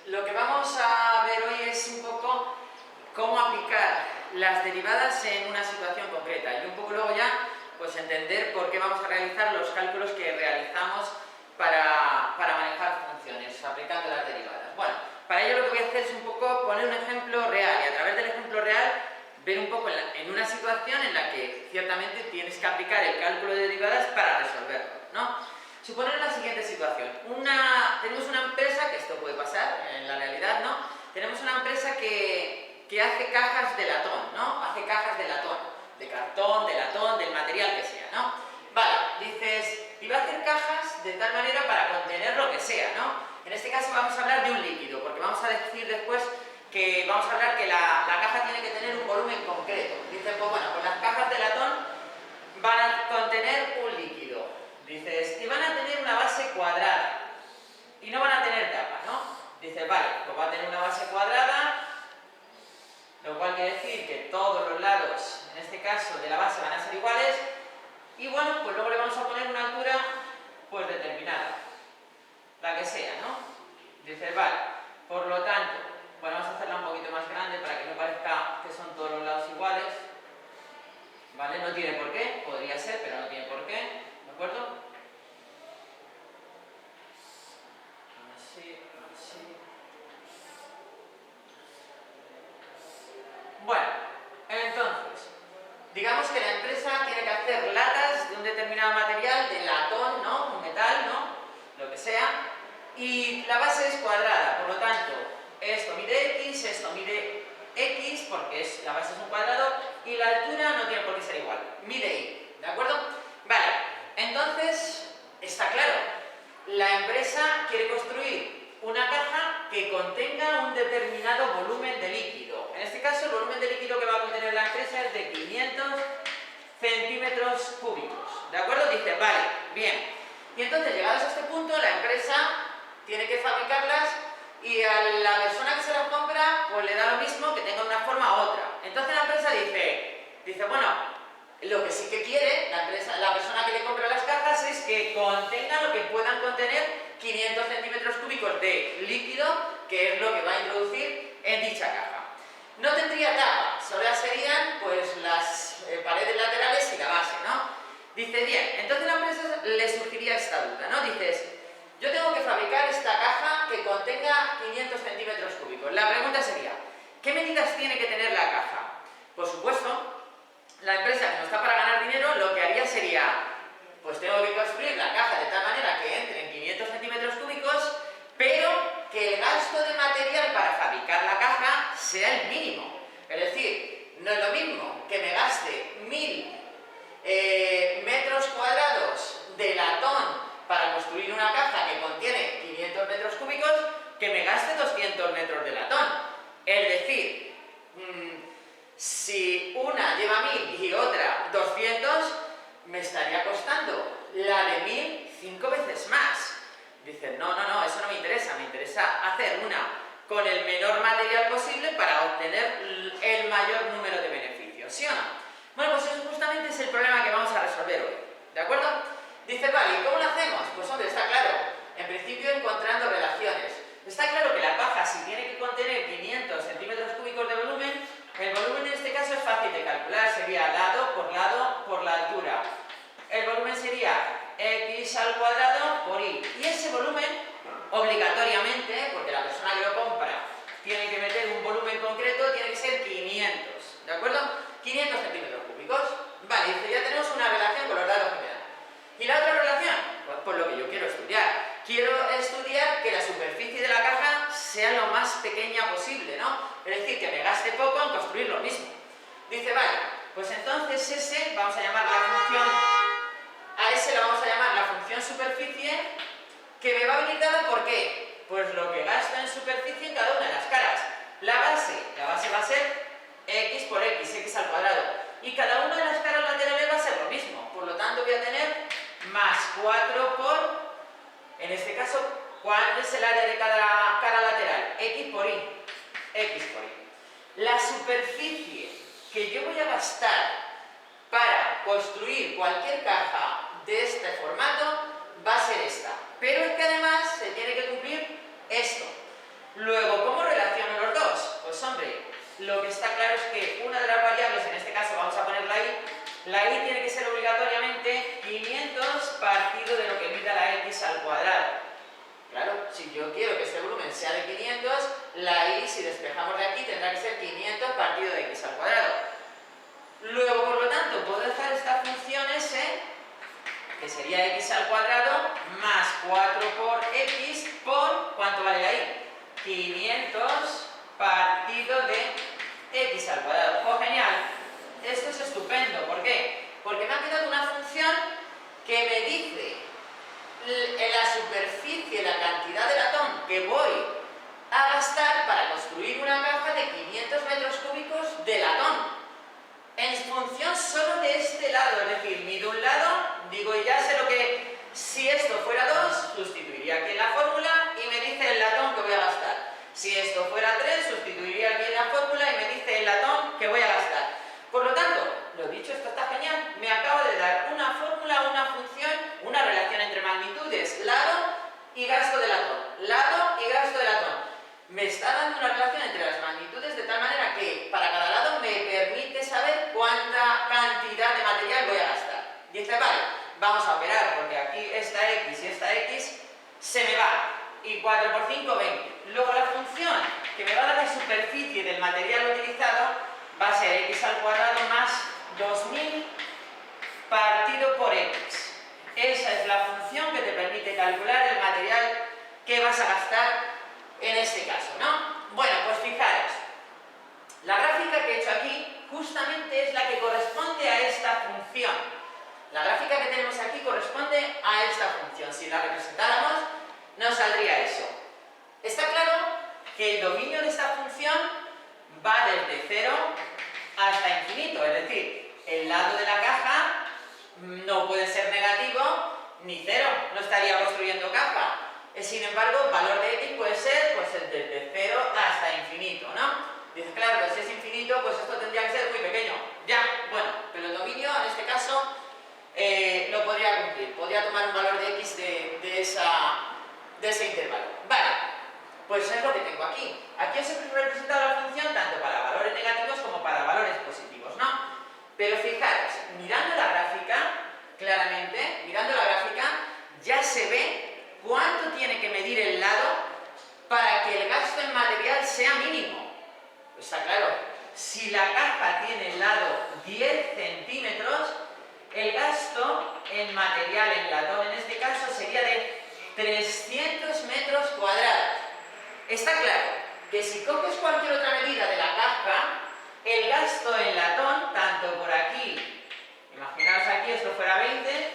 Lo que vamos a ver hoy es un poco cómo aplicar las derivadas en una situación concreta y un poco luego ya pues entender por qué vamos a realizar los cálculos que realizamos para manejar funciones aplicando las derivadas. Bueno, para ello lo que voy a hacer es un poco poner un ejemplo real y a través del ejemplo real ver un poco en una situación en la que ciertamente tienes que aplicar el cálculo de derivadas para resolverlo, ¿no? Suponer la siguiente situación. Tenemos una empresa, que esto puede pasar en la realidad, ¿no? Tenemos una empresa que hace cajas de latón, ¿no? Hace cajas de latón, de cartón, de latón, del material que sea, ¿no? Vale, dices, y va a hacer cajas de tal manera para contener lo que sea, ¿no? En este caso vamos a hablar de un líquido, porque vamos a decir después que vamos a hablar que la caja tiene que tener un volumen concreto. Dices, pues bueno, pues las cajas de latón van a contener un líquido. Dices, y van a tener una base cuadrada y no van a tener tapa, ¿no? Dices, vale, pues va a tener una base cuadrada, lo cual quiere decir que todos los lados, en este caso de la base, van a ser iguales y bueno, pues luego le vamos a poner una altura pues determinada, la que sea, ¿no? Dices, vale, por lo tanto, bueno, vamos a hacerla un poquito más grande para que no parezca que son todos los lados iguales, ¿vale? No tiene por qué, podría ser, pero no tiene por qué, ¿de acuerdo? Así, así. Bueno, entonces, digamos que la empresa tiene que hacer latas de un determinado material, de latón, ¿no? Un metal, ¿no? Lo que sea, y la base es cuadrada, por lo tanto, esto mide X, esto mide X, porque la base es un cuadrado, y la altura no tiene por qué ser igual, mide Y, ¿de acuerdo? Vale, entonces, está claro, la empresa quiere construir una caja que contenga un determinado volumen de líquido. En este caso, el volumen de líquido que va a contener la empresa es de 500 centímetros cúbicos, ¿de acuerdo? Dice, vale, bien. Y entonces, llegados a este punto, la empresa tiene que fabricarlas y a la persona que se las compra, pues le da lo mismo que tenga una forma u otra. Entonces la empresa dice, bueno, lo que sí que quiere la persona que le compra las cajas es que contenga lo que puedan contener 500 centímetros cúbicos de líquido, que es lo que va a introducir en dicha caja. No tendría tapa, solo serían pues las paredes laterales y la base, ¿no? Dice, bien, entonces a la empresa le surgiría esta duda, ¿no? Dices, yo tengo que fabricar esta caja que contenga 500 centímetros cúbicos. La pregunta sería, ¿qué medidas tiene que tener la caja? Por supuesto, la empresa que no está para ganar dinero, lo que haría sería, pues tengo que construir la caja de tal manera que entre en 500 centímetros cúbicos, pero que el gasto de material para fabricar la caja sea el mínimo. Es decir, no es lo mismo que me gaste 1000 metros cuadrados de latón para construir una caja que contiene 500 metros cúbicos que me gaste 200 metros de latón. Es decir, si una lleva 1000 y otra 200, me estaría costando la de 1000 5 veces más. Dicen, no, eso no me interesa hacer una con el menor material posible para obtener el mayor número de beneficios, ¿sí o no? Bueno, pues eso justamente es el problema que vamos a resolver hoy, ¿de acuerdo? Dice, vale, ¿y cómo lo hacemos? Pues hombre, está claro, en principio encontrando relaciones. Está claro que la caja, si tiene que contener 500 centímetros cúbicos de volumen, el volumen en este caso es fácil de calcular, sería lado por la altura. El volumen sería X al cuadrado por Y. Y ese volumen, obligatoriamente, porque la persona que lo compra tiene que meter un volumen concreto, tiene que ser 500, ¿de acuerdo? 500 centímetros cúbicos. Vale, dice, ya tenemos una relación con los datos que me dan. ¿Y la otra relación? Pues lo que yo quiero estudiar. Quiero estudiar que la superficie de la caja sea lo más pequeña posible, ¿no? Es decir, que me gaste poco en construir lo mismo. Dice, vale, pues entonces S, vamos a llamar la función, a S la vamos a llamar la función superficie, que me va a venir dada ¿por qué? Pues lo que gasto en superficie en cada una de las caras. La base va a ser X por X, X al cuadrado. Y cada una de las caras laterales va a ser lo mismo. Por lo tanto voy a tener más 4 por, en este caso, ¿cuál es el área de cada cara lateral? X por Y. X por Y. La superficie que yo voy a gastar para construir cualquier caja de este formato va a ser esta. Pero es que además se tiene que cumplir esto. Luego, ¿cómo relaciono los dos? Pues hombre, lo que está claro es que una de las variables, en este caso vamos a poner la y tiene que ser obligatoriamente 500 partido de lo que mida la x al cuadrado. Claro, si yo quiero que este volumen sea de 500, la y, si despejamos de aquí, tendrá que ser 500 partido de x al cuadrado. Luego, por lo tanto, puedo dejar esta función s, que sería x al cuadrado, más 4 por x por, ¿cuánto vale la y? 500 partido de x al cuadrado. ¡Oh, genial! Esto es estupendo. ¿Por qué? Porque me ha quedado una función que me dice en la superficie, la cantidad de latón que voy a gastar para construir una caja de 500 metros cúbicos de latón. En función solo de este lado, es decir, mido un lado, digo, y ya sé lo que, si esto fuera 2, sustituiría aquí en la fórmula y me dice el latón que voy a gastar. Si esto fuera 3, sustituiría aquí en la fórmula y me dice el latón que voy a gastar. Por lo tanto, lo dicho, esto está genial, me acaba de dar una fórmula, una función, una relación entre magnitudes, lado y gasto de latón. Lado y gasto de latón. Me está dando una relación entre las magnitudes de tal manera que para cada lado me permite saber cuánta cantidad de material voy a gastar. Dice, vale, vamos a operar porque aquí esta x y esta x se me va. Y 4 por 5, 20. Luego la función que me va a dar la superficie del material utilizado va a ser x al cuadrado más 2000 partido por x. Esa es la función que te permite calcular el material que vas a gastar en este caso, ¿no? Bueno, pues fijaros, la gráfica que he hecho aquí justamente es la que corresponde a esta función. La gráfica que tenemos aquí corresponde a esta función. Si la representáramos, nos saldría eso. Está claro que el dominio de esta función va desde 0 hasta infinito, es decir, el lado de la caja no puede ser negativo ni 0, no estaría construyendo caja. Sin embargo, el valor de x puede ser pues, desde 0 hasta infinito, ¿no? Dices, claro, que si es infinito, pues esto tendría que ser muy pequeño. Ya, bueno, pero el dominio en este caso lo podría cumplir. Podría tomar un valor de x de ese intervalo. Vale, pues es lo que tengo aquí. Aquí os he representado la función tanto para valores negativos como para valores positivos, ¿no? Pero fijaros, mirando la gráfica, claramente, mirando la gráfica, ya se ve cuánto tiene que medir el lado para que el gasto en material sea mínimo. Está claro, si la caja tiene el lado 10 centímetros, el gasto en material, en latón en este caso, sería de 300 metros cuadrados. Está claro que si coges cualquier otra medida de la caja, el gasto en latón, tanto por aquí, imaginaos aquí esto fuera 20,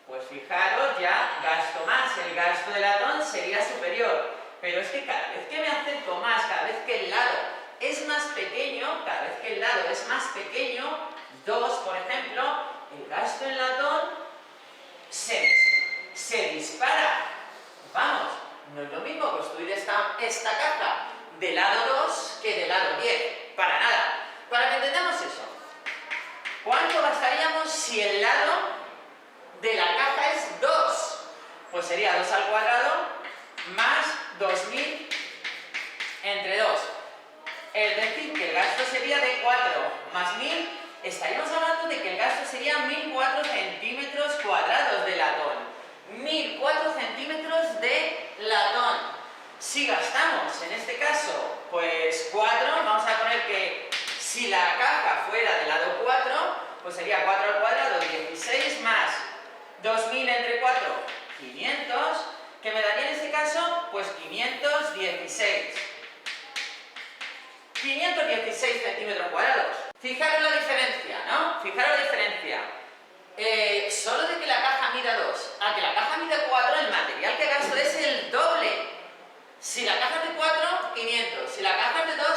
pues fijaros, ya gasto más, el gasto de latón sería superior. Pero es que cada vez que me acerco más, cada vez que el lado es más pequeño, cada vez que el lado es más pequeño, 2 por ejemplo, el gasto en latón se dispara. Vamos, no es lo mismo construir esta caja de lado 2 que de lado 10, para nada. Para que entendamos eso, ¿cuánto gastaríamos si el lado de la caja es 2? Pues sería 2 al cuadrado más 2000 entre 2. Es decir, que el gasto sería de 4 más 1000. Estaríamos hablando de que el gasto sería 1004 centímetros cuadrados de latón. 1004 centímetros de latón. Si gastamos, en este caso, pues 4, vamos a poner que si la caja fuera del lado 4, pues sería 4 al cuadrado, 16 más 2000 entre 4, 500, que me daría en este caso, pues 516. 516 centímetros cuadrados. Fijaros la diferencia, ¿no? Fijaros la diferencia. Solo de que la caja mida 2 a que la caja mida 4, el material que gasto es el doble. Si la caja es de 4, 500. Si la caja es de 2,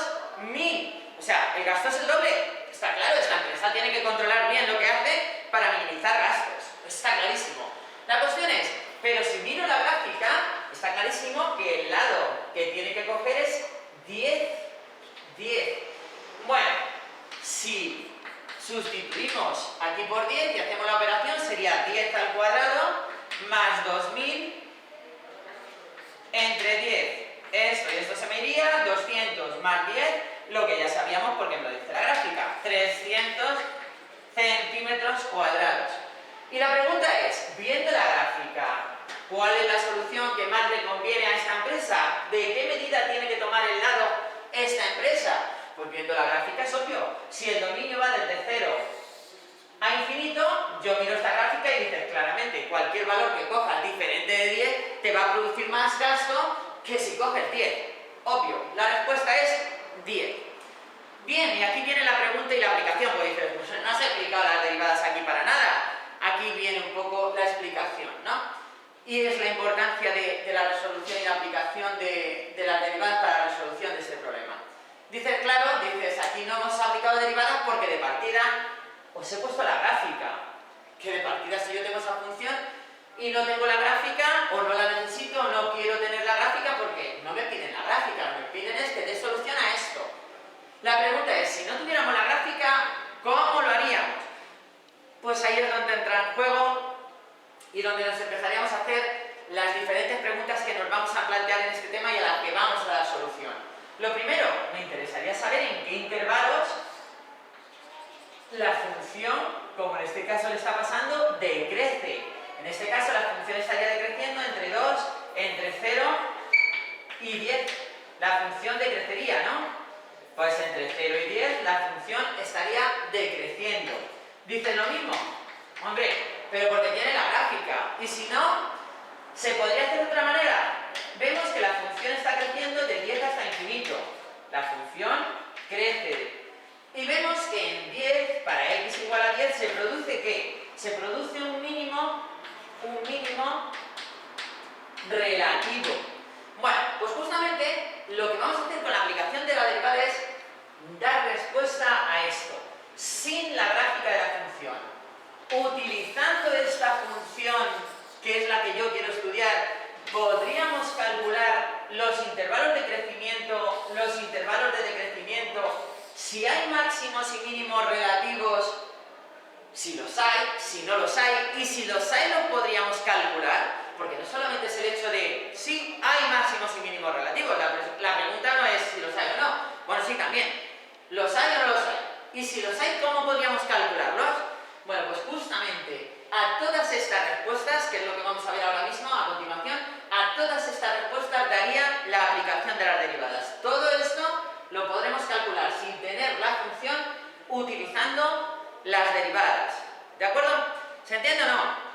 1000. O sea, el gasto es el doble. Está claro, esta empresa tiene que controlar bien lo que hace para minimizar gastos. Está clarísimo. La cuestión es, pero si miro la gráfica, está clarísimo que el lado que tiene que coger es 10, 10. Bueno, si sustituimos aquí por 10 y hacemos la operación, sería 10 al cuadrado más 2000 entre 10. esto y esto se me iría, 200 más 10, lo que ya sabíamos porque me lo dice la gráfica, 300 centímetros cuadrados. Y la pregunta es, viendo la gráfica, ¿cuál es la solución que más le conviene a esta empresa? ¿De qué medida tiene que tomar el lado esta empresa? Pues viendo la gráfica es obvio, si el dominio va desde 0 a infinito, yo miro esta gráfica y dices claramente, cualquier valor que cojas diferente de 10 te va a producir más gasto que si coges 10. Obvio, la respuesta es 10. Bien, y aquí viene la pregunta y la aplicación, pues dices, pues no has explicado las derivadas aquí para nada. Aquí viene un poco la explicación, ¿no? Y es la importancia de la resolución y la aplicación de las derivadas para la resolución de ese problema. Dices, claro, dices, aquí no hemos aplicado derivadas porque de partida os he puesto la gráfica. Que de partida si yo tengo esa función y no tengo la gráfica, o no la necesito, o no quiero tener la gráfica porque no me piden la gráfica, lo que me piden es que dé solución a esto. La pregunta es, si no tuviéramos la gráfica, ¿cómo lo haríamos? Pues ahí es donde entra en juego y donde nos empezaríamos a hacer las diferentes preguntas que nos vamos a plantear en este tema y a las que vamos a dar solución. Lo primero, me interesaría saber en qué intervalos la función, como en este caso le está pasando, decrece. En este caso la función estaría decreciendo entre 2, entre 0 y 10. La función decrecería, ¿no? Pues entre 0 y 10 la función estaría decreciendo. ¿Dicen lo mismo? Hombre, pero porque tiene la gráfica. Y si no, ¿se podría hacer de otra manera? Vemos que la función está creciendo de 10 hasta infinito. La función crece. Y vemos que en 10, para x igual a 10, ¿se produce qué? Se produce un mínimo relativo. Bueno, pues justamente lo que vamos a hacer con la aplicación de la derivada es dar respuesta a esto, sin la gráfica de la función. Utilizando esta función, que es la que yo quiero estudiar, podríamos calcular los intervalos de crecimiento, los intervalos de decrecimiento, si hay máximos y mínimos relativos, si los hay, si no los hay, y si los hay los podríamos calcular, porque no solamente es el hecho de si hay máximos y mínimos relativos, la pregunta no es si los hay o no, bueno sí también, ¿los hay o no los hay? Y si los hay, ¿cómo podríamos calcularlos? Bueno, pues justamente a todas estas respuestas, que es lo que vamos a ver ahora mismo a continuación, a todas estas respuestas daría la aplicación de las derivadas. Todo esto lo podremos calcular sin tener la función utilizando las derivadas. ¿De acuerdo? ¿Se entiende o no?